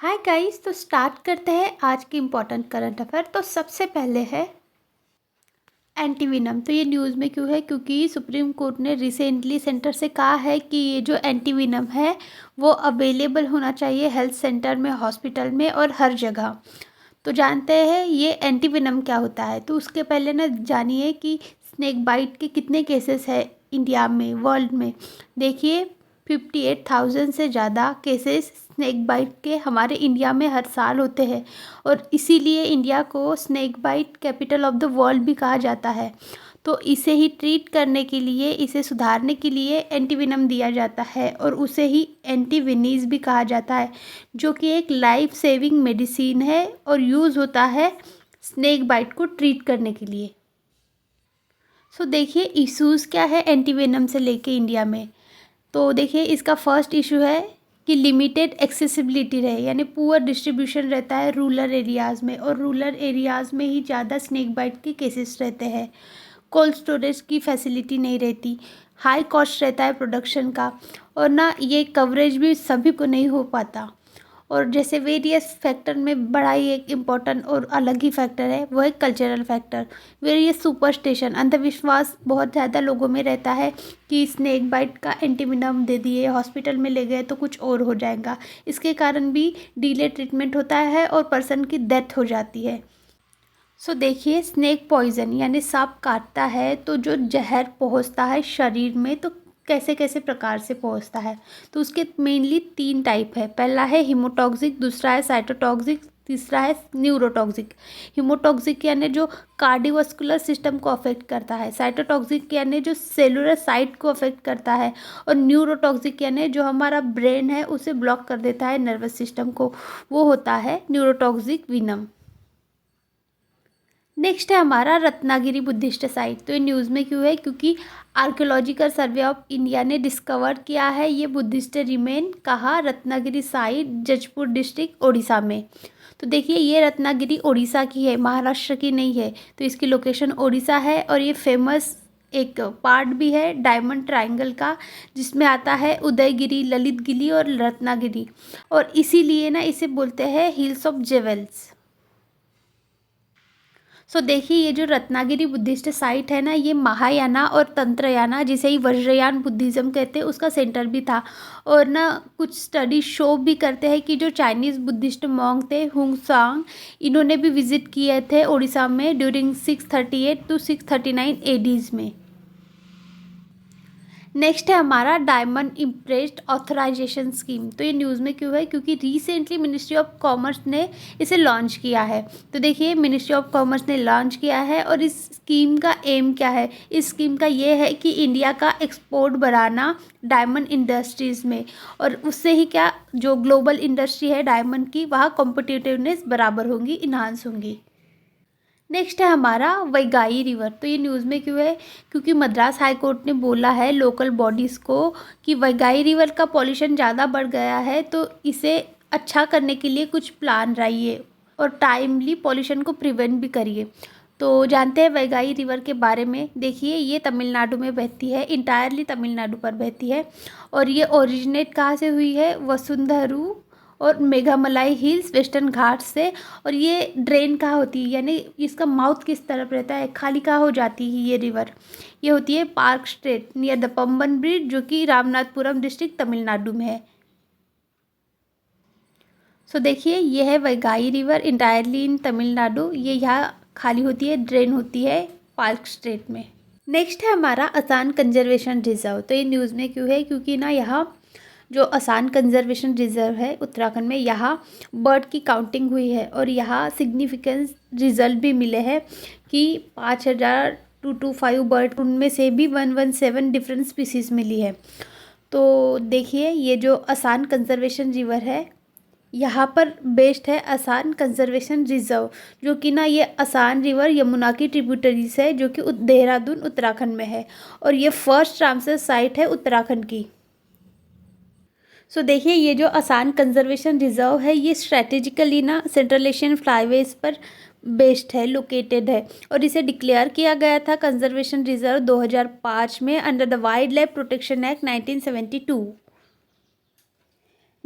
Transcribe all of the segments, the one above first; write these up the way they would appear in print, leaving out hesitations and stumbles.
Hi guys, तो start करते हैं आज की इम्पोर्टेंट करंट अफेयर। तो सबसे पहले है एंटी विनम। तो ये न्यूज़ में क्यों है? क्योंकि सुप्रीम कोर्ट ने रिसेंटली सेंटर से कहा है कि ये जो एंटी विनम है वो अवेलेबल होना चाहिए हेल्थ सेंटर में, हॉस्पिटल में और हर जगह। तो जानते हैं ये एंटी विनम क्या होता है। तो उसके पहले ना जानिए कि स्नेक बाइट के कितने केसेस है इंडिया में, वर्ल्ड में। देखिए 58,000 से ज़्यादा केसेस स्नेक बाइट के हमारे इंडिया में हर साल होते हैं और इसीलिए इंडिया को snake bite capital of the world भी कहा जाता है। तो इसे ही ट्रीट करने के लिए, इसे सुधारने के लिए एंटीविनम दिया जाता है और उसे ही एंटीविनीज भी कहा जाता है, जो कि एक लाइफ सेविंग मेडिसिन है और यूज़ होता है स्नेक बाइट को ट्रीट करने के लिए। सो देखिए इश्यूज़ क्या है एंटीवेनम से लेके इंडिया में। तो देखिए इसका फर्स्ट इशू है कि लिमिटेड एक्सेसिबिलिटी रहे, यानी पुअर डिस्ट्रीब्यूशन रहता है रूरल एरियाज़ में, और रूरल एरियाज़ में ही ज़्यादा स्नेक बाइट के केसेस रहते हैं। कोल्ड स्टोरेज की फैसिलिटी नहीं रहती, हाई कॉस्ट रहता है प्रोडक्शन का, और ना ये कवरेज भी सभी को नहीं हो पाता। और जैसे वेरियस फैक्टर में बड़ा ही एक इम्पॉर्टेंट और अलग ही फैक्टर है, वो है कल्चरल फैक्टर। वेरियस सुपरस्टिशन, अंधविश्वास बहुत ज़्यादा लोगों में रहता है कि स्नेक बाइट का एंटीविनम दे दिए, हॉस्पिटल में ले गए तो कुछ और हो जाएगा। इसके कारण भी डिले ट्रीटमेंट होता है और पर्सन की डेथ हो जाती है। सो देखिए स्नेक पॉइजन यानी सांप काटता है तो जो जहर पहुंचता है शरीर में, तो कैसे कैसे प्रकार से पहुंचता है। तो उसके मेनली 3 टाइप है। पहला है हिमोटॉक्सिक, दूसरा है साइटोटॉक्सिक, तीसरा है न्यूरोटॉक्सिक। हिमोटॉक्सिक यानी जो कार्डियोवास्कुलर सिस्टम को अफेक्ट करता है, साइटोटॉक्सिक यानी जो सेलुलर साइट को अफेक्ट करता है, और न्यूरोटॉक्सिक यानी जो हमारा ब्रेन है उसे ब्लॉक कर देता है, नर्वस सिस्टम को, वो होता है न्यूरोटॉक्सिक विनम। नेक्स्ट है हमारा रत्नागिरी बुद्धिस्ट साइट। तो ये न्यूज़ में क्यों है? क्योंकि आर्कियोलॉजिकल सर्वे ऑफ इंडिया ने डिस्कवर किया है ये बुद्धिस्ट रिमेन कहाँ, रत्नागिरी साइट, जजपुर डिस्ट्रिक्ट, ओडिशा में। तो देखिए ये रत्नागिरी ओडिशा की है, महाराष्ट्र की नहीं है। तो इसकी लोकेशन ओडिशा है और ये फेमस एक पार्ट भी है डायमंड ट्रायंगल का, जिसमें आता है उदयगिरी, ललितगिरी और रत्नागिरी, और इसीलिए ना इसे बोलते हैं हिल्स ऑफ जेवल्स। सो देखिए ये जो रत्नागिरी बुद्धिस्ट साइट है ना, ये महायाना और तंत्रयाना, जिसे ही वज्रयान बुद्धिज़्म कहते हैं, उसका सेंटर भी था। और ना कुछ स्टडी शो भी करते हैं कि जो चाइनीज़ बुद्धिस्ट मॉन्क थे हुंगसांग, इन्होंने भी विजिट किए थे उड़ीसा में ड्यूरिंग 638 टू 639 एडीज़ में। नेक्स्ट है हमारा डायमंड इम्प्रेस्ड ऑथराइजेशन स्कीम। तो ये न्यूज़ में क्यों है? क्योंकि रिसेंटली मिनिस्ट्री ऑफ कॉमर्स ने इसे लॉन्च किया है। तो देखिए मिनिस्ट्री ऑफ कॉमर्स ने लॉन्च किया है और इस स्कीम का एम क्या है? इस स्कीम का ये है कि इंडिया का एक्सपोर्ट बढ़ाना डायमंड इंडस्ट्रीज़ में, और उससे ही क्या, जो ग्लोबल इंडस्ट्री है डायमंड की, वहाँ कॉम्पिटिटिवनेस बराबर होंगी, इन्हांस होंगी। नेक्स्ट है हमारा वैगाई रिवर। तो ये न्यूज़ में क्यों है? क्योंकि मद्रास हाई कोर्ट ने बोला है लोकल बॉडीज़ को कि वैगाई रिवर का पॉल्यूशन ज़्यादा बढ़ गया है, तो इसे अच्छा करने के लिए कुछ प्लान लाइए और टाइमली पॉल्यूशन को प्रिवेंट भी करिए। तो जानते हैं वैगाई रिवर के बारे में। देखिए ये तमिलनाडु में बहती है, इंटायरली तमिलनाडु पर बहती है, और ये ओरिजिनेट कहाँ से हुई है? वसुंधरू और मेघामलाई हिल्स, वेस्टर्न घाट से। और ये ड्रेन कहाँ होती है, यानी इसका माउथ किस तरफ रहता है, खाली कहाँ हो जाती है ये रिवर? ये होती है park straight near the Pamban bridge, जो कि रामनाथपुरम डिस्ट्रिक्ट तमिलनाडु में है। सो देखिए ये है वैगाई रिवर, इंटायरली इन तमिलनाडु। ये यहाँ खाली होती है, ड्रेन होती है पार्क स्ट्रेट में। नेक्स्ट है हमारा आसाम कंजर्वेशन रिजर्व। तो ये न्यूज़ में क्यों है? क्योंकि ना यहाँ जो आसाम कंजर्वेशन रिजर्व है उत्तराखंड में, यहाँ बर्ड की काउंटिंग हुई है और यहाँ सिग्निफिकेंस रिजल्ट भी मिले हैं कि 5,225 बर्ड, उनमें से भी 117 डिफरेंट स्पीसीज़ मिली है। तो देखिए ये जो आसाम कंजर्वेशन रिवर है, यहाँ पर बेस्ड है आसाम कंजर्वेशन रिजर्व, जो कि ना ये आसाम रिवर यमुना की ट्रिब्यूटरीज है, जो कि देहरादून उत्तराखंड में है, और ये फर्स्ट रामसर साइट है उत्तराखंड की। देखिए ये जो आसाम कंजर्वेशन रिजर्व है, ये स्ट्रेटेजिकली ना सेंट्रल एशियन फ्लाईवेज पर बेस्ड है, लोकेटेड है, और इसे डिक्लेयर किया गया था कंजर्वेशन रिजर्व 2005 में under the wild life protection act 1972।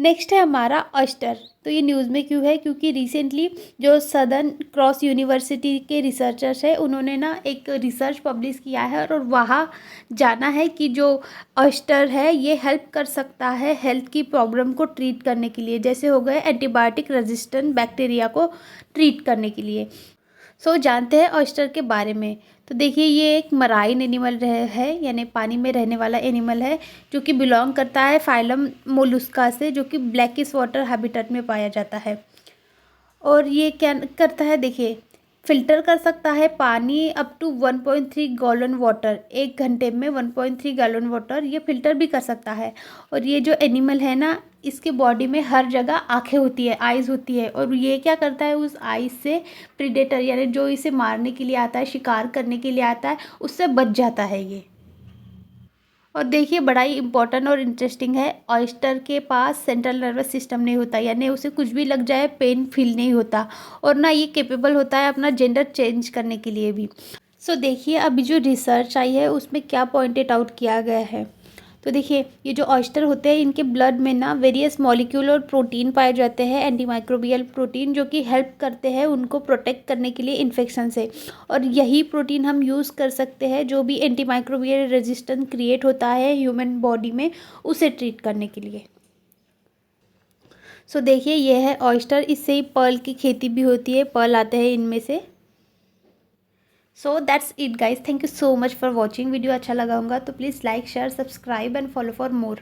Next है हमारा ऑयस्टर। तो ये न्यूज़ में क्यों है, क्योंकि रिसेंटली जो सदर्न क्रॉस यूनिवर्सिटी के रिसर्चर्स है उन्होंने ना एक रिसर्च पब्लिश किया है और वहाँ जाना है कि जो ऑयस्टर है ये हेल्प कर सकता है हेल्थ की प्रॉब्लम को ट्रीट करने के लिए, जैसे हो गए एंटीबायोटिक रेजिस्टेंट बैक्टीरिया को ट्रीट करने के लिए। जानते हैं ऑयस्टर के बारे में। तो देखिए ये एक मराइन एनिमल है, यानी पानी में रहने वाला एनिमल है जो कि बिलोंग करता है फाइलम मोलुस्का से, जो कि ब्लैकिश वाटर हैबिटेट में पाया जाता है। और ये क्या करता है, देखिए फ़िल्टर कर सकता है पानी अप टू 1.3 गैलन वाटर, 1 घंटे में 1.3 गैलन वाटर ये फ़िल्टर भी कर सकता है। और ये जो एनिमल है ना, इसके बॉडी में हर जगह आँखें होती है, आइज़ होती है, और ये क्या करता है उस आइज़ से प्रीडेटर यानी जो इसे मारने के लिए आता है, शिकार करने के लिए आता है, उससे बच जाता है ये। और देखिए बड़ा ही इम्पोर्टेंट और इंटरेस्टिंग है, ऑयस्टर के पास सेंट्रल नर्वस सिस्टम नहीं होता, यानी उसे कुछ भी लग जाए पेन फील नहीं होता, और ना ये कैपेबल होता है अपना जेंडर चेंज करने के लिए भी। देखिए अभी जो रिसर्च आई है उसमें क्या पॉइंटेड आउट किया गया है। तो देखिए ये जो ऑयस्टर होते हैं इनके ब्लड में ना वेरियस मॉलिक्यूल और प्रोटीन पाए जाते हैं, एंटीमाइक्रोबियल प्रोटीन, जो कि हेल्प करते हैं उनको प्रोटेक्ट करने के लिए इन्फेक्शन से। और यही प्रोटीन हम यूज़ कर सकते हैं जो भी एंटीमाइक्रोबियल रेजिस्टेंस क्रिएट होता है ह्यूमन बॉडी में, उसे ट्रीट करने के लिए। देखिए ये है ऑयस्टर, इससे ही पर्ल की खेती भी होती है, पर्ल आते हैं इनमें से। That's it guys, thank you so much for watching. Video अच्छा लगा होगा तो please like share subscribe and follow for more.